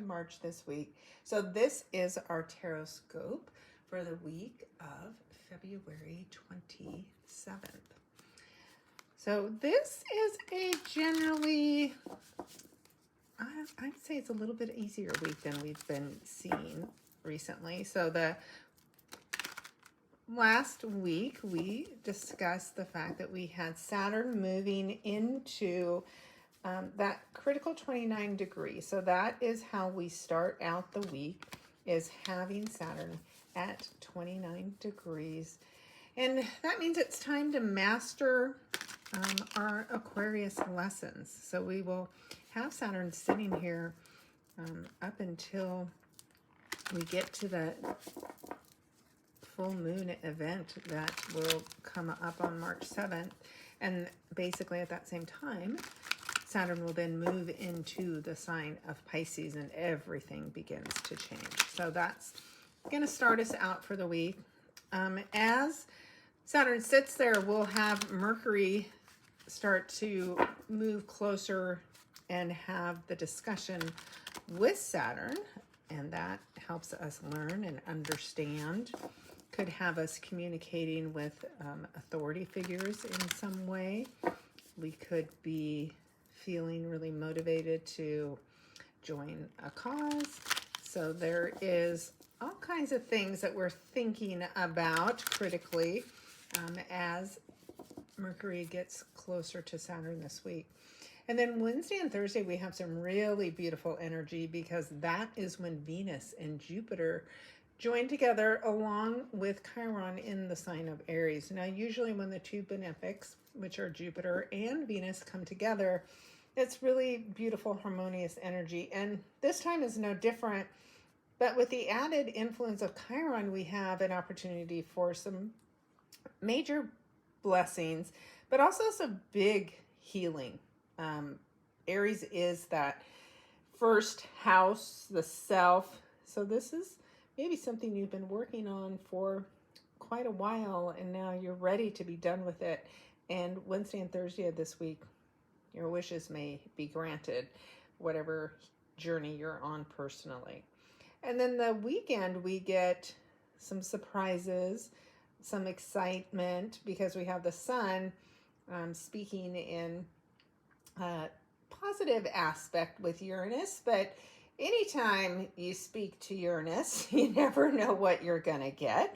March this week. So this is our Tarotscope for the week of February 27th. So this is a generally, I'd say it's a little bit easier week than we've been seeing recently. So the last week we discussed the fact that we had Saturn moving into that critical 29 degrees. So that is how we start out the week, is having Saturn at 29 degrees. And that means it's time to master our Aquarius lessons. So we will have Saturn sitting here up until we get to the full moon event that will come up on March 7th. And basically at that same time, Saturn will then move into the sign of Pisces and everything begins to change. So that's going to start us out for the week. As Saturn sits there, we'll have Mercury start to move closer and have the discussion with Saturn, and that helps us learn and understand. Could have us communicating with authority figures in some way. We could be feeling really motivated to join a cause. So there is all kinds of things that we're thinking about critically as Mercury gets closer to Saturn this week. And then Wednesday and Thursday, we have some really beautiful energy because that is when Venus and Jupiter join together along with Chiron in the sign of Aries. Now, usually when the two benefics, which are Jupiter and Venus, come together, it's really beautiful, harmonious energy. And this time is no different. But with the added influence of Chiron, we have an opportunity for some major blessings, but also some big healing. Aries is that first house, the self. So this is maybe something you've been working on for quite a while, and now you're ready to be done with it. And Wednesday and Thursday of this week, your wishes may be granted, whatever journey you're on personally. And then the weekend, we get some surprises, some excitement, because we have the sun speaking in a positive aspect with Uranus. But anytime you speak to Uranus, you never know what you're going to get.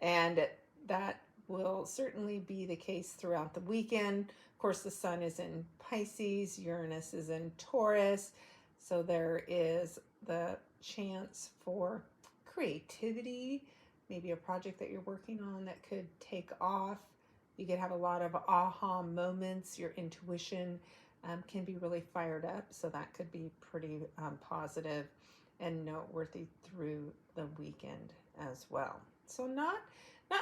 And that will certainly be the case throughout the weekend. Of course, the sun is in Pisces, Uranus is in Taurus. So there is the chance for creativity, maybe a project that you're working on that could take off. You could have a lot of aha moments. Your intuition can be really fired up. So that could be pretty positive and noteworthy through the weekend as well. So not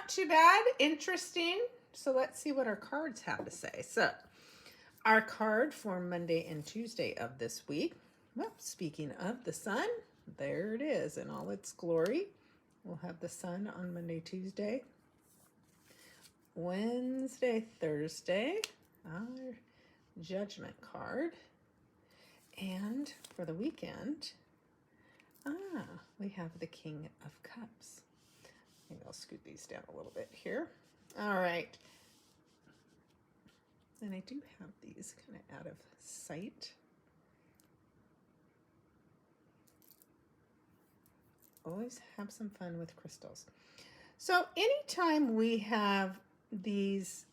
too bad, interesting. So let's see what our cards have to say. So our card for Monday and Tuesday of this week. Well, speaking of the sun, there it is in all its glory. We'll have the sun on Monday, Tuesday. Wednesday, Thursday, our judgment card. And for the weekend, we have the King of Cups. Maybe I'll scoot these down a little bit here. All right. And I do have these kind of out of sight. Always have some fun with crystals. So anytime we have these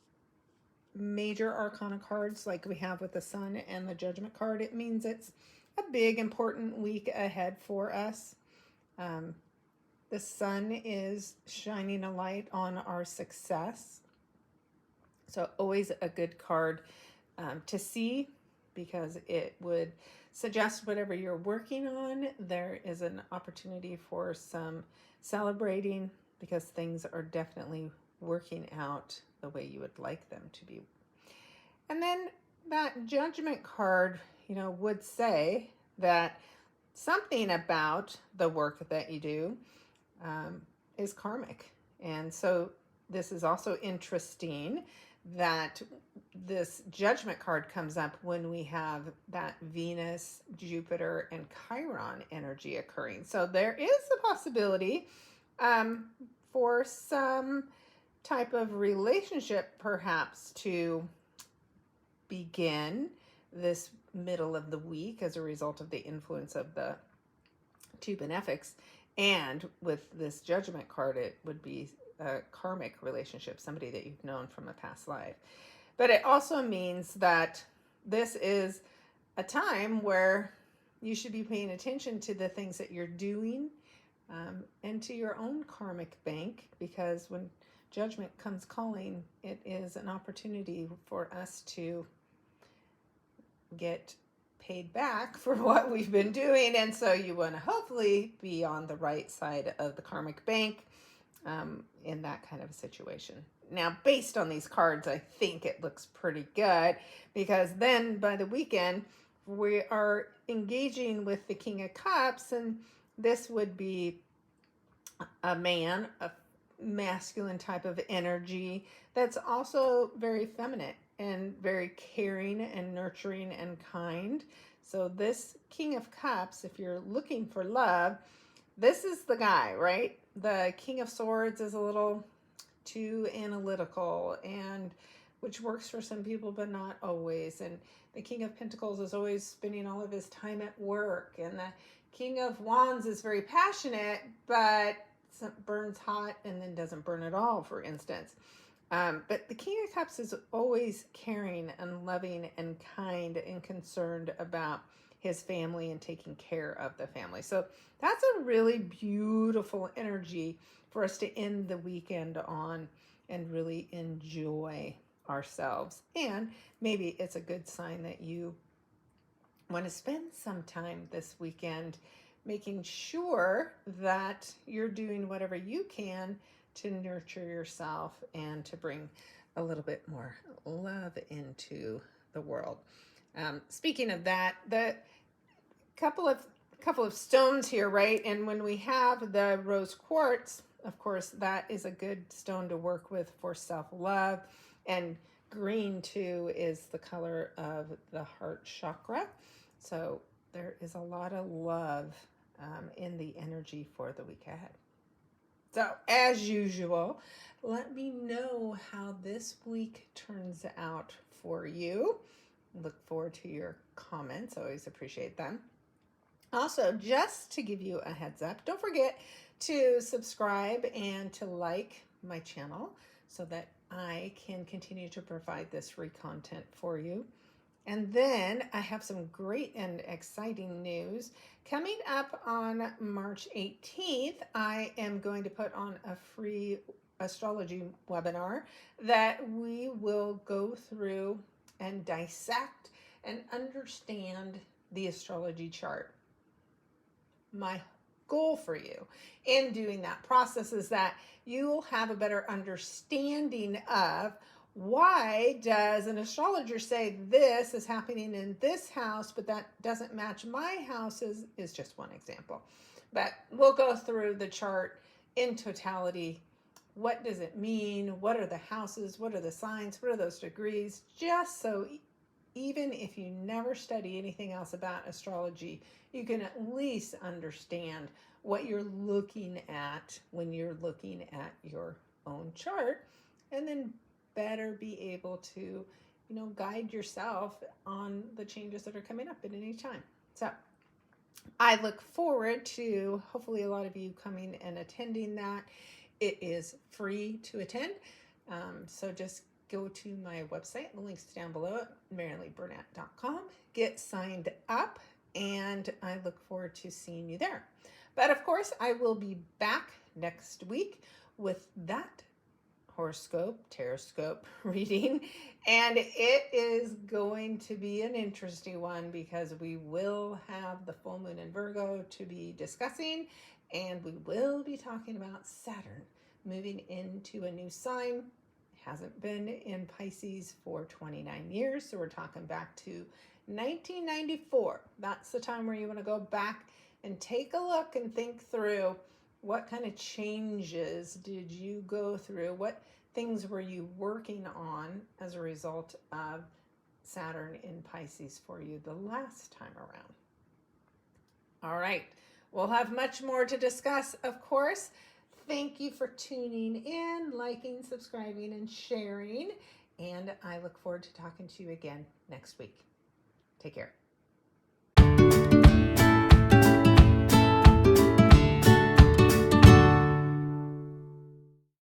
major arcana cards like we have with the sun and the judgment card, it means it's a big important week ahead for us. The sun is shining a light on our success. So always a good card to see, because it would suggest whatever you're working on, there is an opportunity for some celebrating, because things are definitely working out the way you would like them to be. And then that judgment card, would say that something about the work that you do is karmic. And so this is also interesting that this Judgment card comes up when we have that Venus, Jupiter, and Chiron energy occurring. So there is a possibility for some type of relationship perhaps to begin this middle of the week as a result of the influence of the two benefics. And with this Judgment card, it would be a karmic relationship, somebody that you've known from a past life. But it also means that this is a time where you should be paying attention to the things that you're doing, and to your own karmic bank, because when Judgment comes calling, it is an opportunity for us to get paid back for what we've been doing. And so you want to hopefully be on the right side of the karmic bank in that kind of a situation. Now, based on these cards, I think it looks pretty good, because then by the weekend, we are engaging with the King of Cups, and this would be a man, a masculine type of energy that's also very feminine and very caring and nurturing and kind. So this King of Cups, if you're looking for love, this is the guy, right? The King of Swords is a little too analytical, and which works for some people but not always. And the King of Pentacles is always spending all of his time at work, and the King of Wands is very passionate but burns hot and then doesn't burn at all, for instance. But the King of Cups is always caring and loving and kind and concerned about his family and taking care of the family. So that's a really beautiful energy for us to end the weekend on and really enjoy ourselves. And maybe it's a good sign that you want to spend some time this weekend making sure that you're doing whatever you can to nurture yourself and to bring a little bit more love into the world. Speaking of that, the couple of stones here, right? And when we have the rose quartz, of course, that is a good stone to work with for self-love. And green too is the color of the heart chakra. So there is a lot of love in the energy for the week ahead. So as usual, let me know how this week turns out for you. Look forward to your comments. Always appreciate them. Also, just to give you a heads up, don't forget to subscribe and to like my channel so that I can continue to provide this free content for you. And then I have some great and exciting news. Coming up on March 18th, I am going to put on a free astrology webinar that we will go through and dissect and understand the astrology chart. My goal for you in doing that process is that you will have a better understanding of why does an astrologer say this is happening in this house, but that doesn't match my house is just one example. But we'll go through the chart in totality. What does it mean? What are the houses? What are the signs? What are those degrees? Just so even if you never study anything else about astrology, you can at least understand what you're looking at when you're looking at your own chart, and then better be able to, guide yourself on the changes that are coming up at any time. So I look forward to hopefully a lot of you coming and attending that. It is free to attend. So just go to my website. The link's down below at marileyburnett.com. Get signed up, and I look forward to seeing you there. But of course, I will be back next week with that horoscope, Tarotscope reading, and it is going to be an interesting one because we will have the full moon in Virgo to be discussing, and we will be talking about Saturn moving into a new sign. It hasn't been in Pisces for 29 years, so we're talking back to 1994. That's the time where you want to go back and take a look and think through what kind of changes did you go through? What things were you working on as a result of Saturn in Pisces for you the last time around? All right. We'll have much more to discuss, of course. Thank you for tuning in, liking, subscribing, and sharing. And I look forward to talking to you again next week. Take care.